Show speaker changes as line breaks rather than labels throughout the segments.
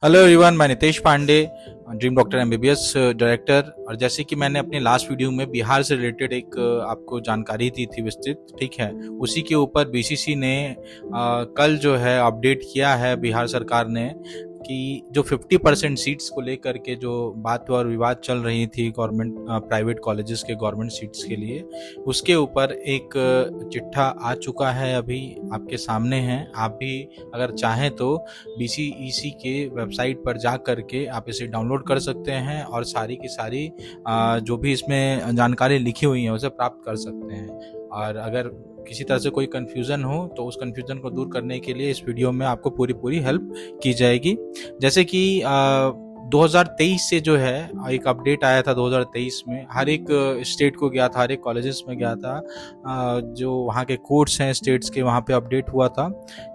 Hello everyone, मैं Nitesh Pandey, dream doctor MBBS director. और जैसे कि मैंने अपने लास्ट वीडियो में बिहार से रिलेटेड एक आपको जानकारी दी थी विस्तृत, ठीक है, उसी के ऊपर बीसीसी ने कल जो है अपडेट किया है बिहार सरकार ने कि जो 50% सीट्स को लेकर के जो बात और विवाद चल रही थी गवर्नमेंट प्राइवेट कॉलेजेस के गवर्नमेंट सीट्स के लिए, उसके ऊपर एक चिट्ठा आ चुका है, अभी आपके सामने है। आप भी अगर चाहें तो बीसीईसी के वेबसाइट पर जा करके आप इसे डाउनलोड कर सकते हैं और सारी की सारी जो भी इसमें जानकारी लिखी हुई है उसे प्राप्त कर सकते हैं। और अगर किसी तरह से कोई कन्फ्यूज़न हो तो उस कन्फ्यूज़न को दूर करने के लिए इस वीडियो में आपको पूरी हेल्प की जाएगी। जैसे कि 2023 से जो है एक अपडेट आया था 2023 में, हर एक स्टेट को गया था, हर एक कॉलेजेस में गया था, जो वहाँ के कोर्ट्स हैं स्टेट्स के, वहाँ पे अपडेट हुआ था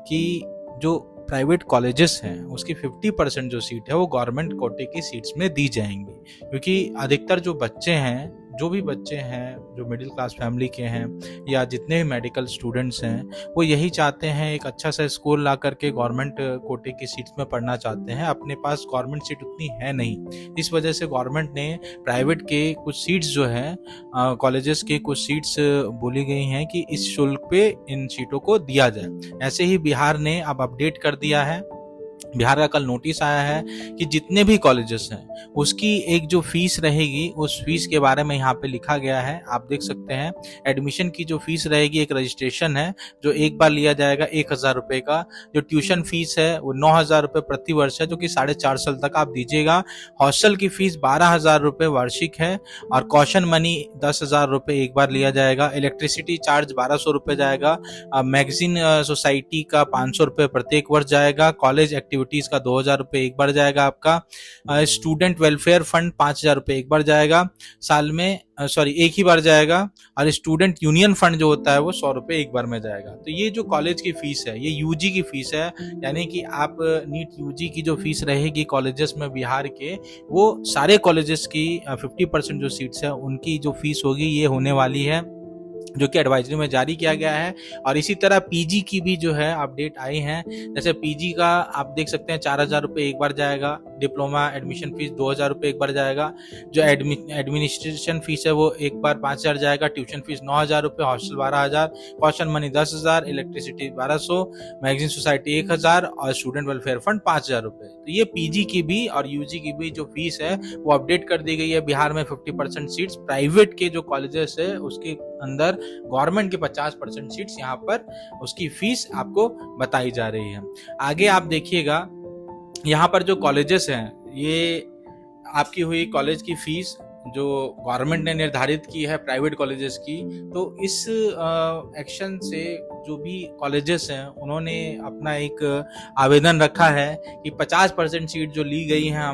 कि जो प्राइवेट कॉलेजेस हैं उसकी 50% जो सीट है वो गवर्नमेंट कोटे की सीट्स में दी जाएंगी। क्योंकि अधिकतर जो बच्चे हैं, जो भी बच्चे हैं जो मिडिल क्लास फैमिली के हैं या जितने भी मेडिकल स्टूडेंट्स हैं, वो यही चाहते हैं एक अच्छा सा स्कूल ला करके गवर्नमेंट कोटे की सीट्स में पढ़ना चाहते हैं। अपने पास गवर्नमेंट सीट उतनी है नहीं, इस वजह से गवर्नमेंट ने प्राइवेट के कुछ सीट्स जो हैं, कॉलेजेस के कुछ सीट्स बोली गई हैं कि इस शुल्क पे इन सीटों को दिया जाए। ऐसे ही बिहार ने अब अपडेट कर दिया है। बिहार का कल नोटिस आया है कि जितने भी कॉलेजेस हैं उसकी एक जो फीस रहेगी, उस फीस के बारे में यहाँ पे लिखा गया है, आप देख सकते हैं। एडमिशन की जो फीस रहेगी, एक रजिस्ट्रेशन है जो एक बार लिया जाएगा 1,000 रुपए का। जो ट्यूशन फीस है वो 9,000 रुपए प्रति वर्ष है, जो कि 4.5 साल तक आप दीजिएगा। हॉस्टल की फीस 12,000 रुपए वार्षिक है और कॉशन मनी 10,000 रुपए एक बार लिया जाएगा। इलेक्ट्रिसिटी चार्ज 1,200 रुपए जाएगा। मैगजीन सोसाइटी का 500 रुपए प्रत्येक वर्ष जाएगा। कॉलेज एक्टिविटीज का 2,000 रुपए एक बार जाएगा आपका। स्टूडेंट वेलफेयर फंड 5,000 रुपए एक बार जाएगा साल में, एक ही बार जाएगा। और स्टूडेंट यूनियन फंड जो होता है वो 100 रुपए एक बार में जाएगा। तो ये जो कॉलेज की फीस है ये यूजी की फीस है, यानी कि आप नीट यूजी की जो फीस रहेगी कॉलेजेस में बिहार के, वो सारे कॉलेजेस की 50% जो सीट्स है उनकी जो फीस होगी ये होने वाली है, जो कि एडवाइजरी में जारी किया गया है। और इसी तरह पीजी की भी जो है अपडेट आई है। जैसे पीजी का आप देख सकते हैं 4,000 रुपए एक बार जाएगा। डिप्लोमा एडमिशन फीस 2,000 रुपए एक बार जाएगा। जो एडमिनिस्ट्रेशन फीस है वो एक बार 5,000 जाएगा। ट्यूशन फीस 9,000 रुपए, hostel 12,000, caution money 10,000, electricity 1,200, magazine society 1,000 और स्टूडेंट वेलफेयर फंड 5,000 रुपए। तो ये पीजी की भी और यूजी की भी जो फीस है वो अपडेट कर दी गई है। बिहार में 50% सीट्स प्राइवेट के जो कॉलेजेस है उसके अंदर, गवर्नमेंट के 50% सीट्स यहाँ पर उसकी फीस आपको बताई जा रही है। आगे आप देखिएगा, यहाँ पर जो कॉलेजेस हैं ये आपकी हुई कॉलेज की फीस जो गवर्नमेंट ने निर्धारित की है प्राइवेट कॉलेजेस की। तो इस एक्शन से जो भी कॉलेजेस हैं उन्होंने अपना एक आवेदन रखा है कि 50% सीट जो ली गई है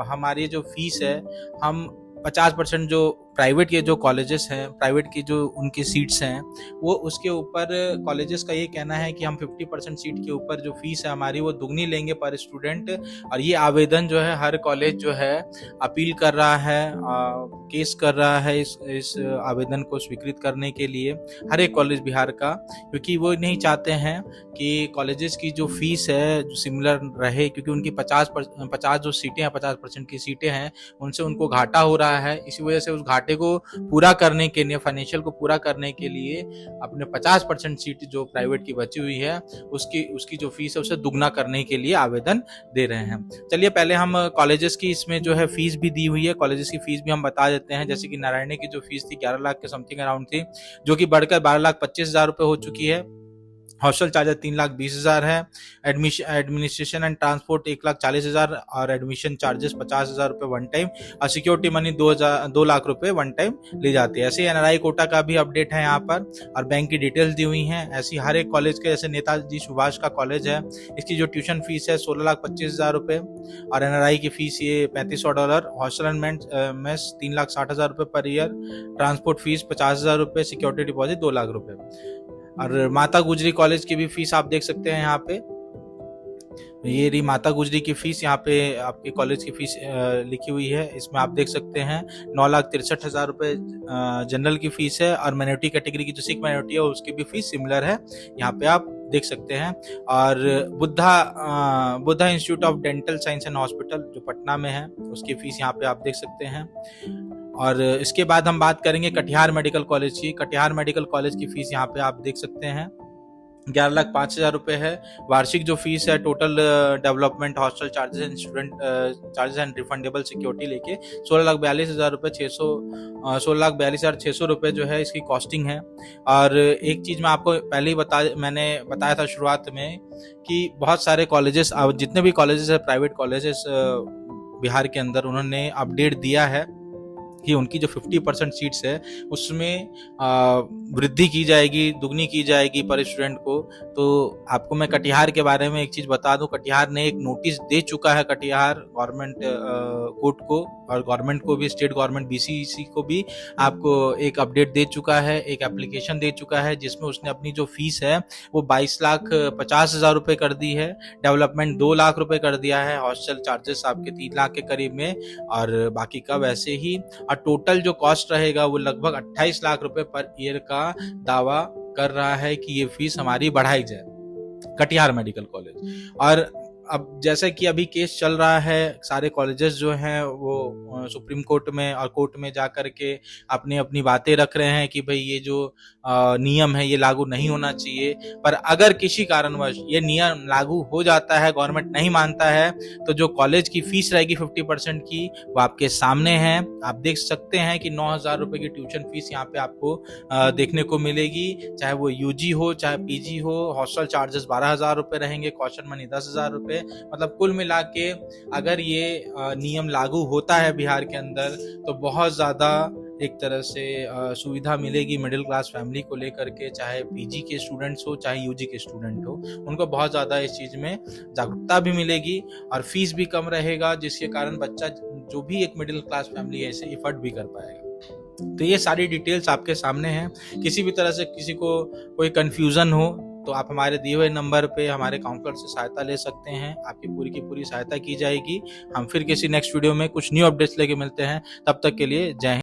हमारी जो फीस है, हम 50% जो प्राइवेट के जो कॉलेजेस हैं, प्राइवेट की जो उनकी सीट्स हैं, वो उसके ऊपर कॉलेजेस का ये कहना है कि हम 50% सीट के ऊपर जो फीस है हमारी वो दुगनी लेंगे पर स्टूडेंट। और ये आवेदन जो है हर कॉलेज जो है अपील कर रहा है, केस कर रहा है इस आवेदन को स्वीकृत करने के लिए, हर एक कॉलेज बिहार का, क्योंकि वो नहीं चाहते हैं कि कॉलेजेस की जो फीस है जो सिमिलर रहे, क्योंकि उनकी 50 जो सीटें हैं, 50% की सीटें हैं, उनसे उनको घाटा हो रहा है। इसी वजह से उस घाटे को पूरा करने के लिए, फाइनेंशियल को पूरा करने के लिए अपने 50% सीट जो प्राइवेट की बची हुई है उसकी जो फीस है उसे दुगना करने के लिए आवेदन दे रहे हैं। चलिए पहले हम कॉलेजेस की इसमें जो है फीस भी दी हुई है, कॉलेजेस की फीस भी हम बता देते हैं। जैसे कि नारायणी की जो फीस थी 11 लाख के समथिंग अराउंड थी, जो कि बढ़कर 12,25,000 रुपए हो चुकी है। हॉस्टल चार्जर 3,20,000 है। एडमिनिस्ट्रेशन एंड ट्रांसपोर्ट 1,40,000 और एडमिशन चार्जेस 50,000 रुपए वन टाइम और सिक्योरिटी मनी 2 लाख रुपए वन टाइम ली जाती है। ऐसे एनआरआई कोटा का भी अपडेट है यहाँ पर और बैंक की डिटेल्स दी हुई हैं। ऐसी हर एक कॉलेज के, जैसे नेताजी सुभाष का कॉलेज है, इसकी जो ट्यूशन फीस है 16,25,000 रुपए और एनआरआई की फीस ये $3,500। हॉस्टल एंड मेस 3,60,000 रुपए पर ईयर। ट्रांसपोर्ट फीस 50,000 रुपए, सिक्योरिटी डिपॉजिट 2 लाख रुपए। और माता गुजरी कॉलेज की भी फीस आप देख सकते हैं यहाँ पे। ये रही माता गुजरी की फीस, यहाँ पे आपके कॉलेज की फीस लिखी हुई है। इसमें आप देख सकते हैं 9,63,000 रुपये जनरल की फीस है, और माइनॉरिटी कैटेगरी की जो सिख माइनॉरिटी है उसकी भी फीस सिमिलर है, यहाँ पे आप देख सकते हैं। और Buddha institute of dental science and hospital जो पटना में है, उसकी फीस यहाँ पे आप देख सकते हैं। और इसके बाद हम बात करेंगे कटिहार मेडिकल कॉलेज की। कटिहार मेडिकल कॉलेज की फीस यहाँ पे आप देख सकते हैं 11,05,000 रुपये है। वार्षिक जो फीस है total development hostel charges and student charges and refundable security लेके 16,42,000 रुपये 16,42,600 रुपये जो है इसकी कॉस्टिंग है। और एक चीज़ मैं आपको पहले ही मैंने बताया था शुरुआत में कि बहुत सारे कॉलेजेस, जितने भी कॉलेजेस है प्राइवेट कॉलेजेस बिहार के अंदर, उन्होंने अपडेट दिया है कि उनकी जो 50% सीट्स है उसमें वृद्धि की जाएगी, दुगनी की जाएगी पर स्टूडेंट को। तो आपको मैं कटिहार के बारे में एक चीज़ बता दूं, कटिहार ने एक नोटिस दे चुका है कटिहार गवर्नमेंट कोर्ट को, और गवर्नमेंट को भी, स्टेट गवर्नमेंट बीसीसी को भी आपको एक अपडेट दे चुका है, एक एप्लीकेशन दे चुका है जिसमें उसने अपनी जो फीस है वो 22,50,000 रुपये कर दी है, डेवलपमेंट 2 लाख रुपये कर दिया है, हॉस्टल चार्जेस आपके 3 लाख के करीब में, और बाकी का वैसे ही। और टोटल जो कॉस्ट रहेगा वो लगभग 28 लाख रुपए पर ईयर का दावा कर रहा है कि ये फीस हमारी बढ़ाई जाए, कटिहार मेडिकल कॉलेज। और अब जैसा कि अभी केस चल रहा है, सारे कॉलेजेस जो हैं वो सुप्रीम कोर्ट में और कोर्ट में जा कर के अपनी अपनी बातें रख रहे हैं कि भाई ये जो नियम है ये लागू नहीं होना चाहिए। पर अगर किसी कारणवश ये नियम लागू हो जाता है, गवर्नमेंट नहीं मानता है, तो जो कॉलेज की फीस रहेगी 50% की वो आपके सामने है। आप देख सकते हैं कि 9,000 रुपये की ट्यूशन फीस यहाँ पे आपको देखने को मिलेगी, चाहे वो यूजी हो चाहे पीजी हो। हॉस्टल चार्जेस 12,000 रुपये रहेंगे, कॉशन मनी 10,000 रुपये। मतलब कुल मिला के अगर ये नियम लागू होता है बिहार के अंदर तो बहुत ज़्यादा एक तरह से सुविधा मिलेगी मिडिल क्लास फैमिली को लेकर के, चाहे पीजी के स्टूडेंट्स हो चाहे यूजी के स्टूडेंट हो, उनको बहुत ज़्यादा इस चीज़ में जागरूकता भी मिलेगी और फीस भी कम रहेगा, जिसके कारण बच्चा जो भी एक मिडिल क्लास फैमिली है इसे इफर्ट भी कर पाएगा। तो ये सारी डिटेल्स आपके सामने हैं। किसी भी तरह से किसी को कोई कंफ्यूजन हो तो आप हमारे दिए हुए नंबर पे हमारे काउंसलर से सहायता ले सकते हैं, आपकी पूरी की पूरी सहायता की जाएगी। हम फिर किसी नेक्स्ट वीडियो में कुछ न्यू अपडेट्स लेके मिलते हैं, तब तक के लिए जय हिंद।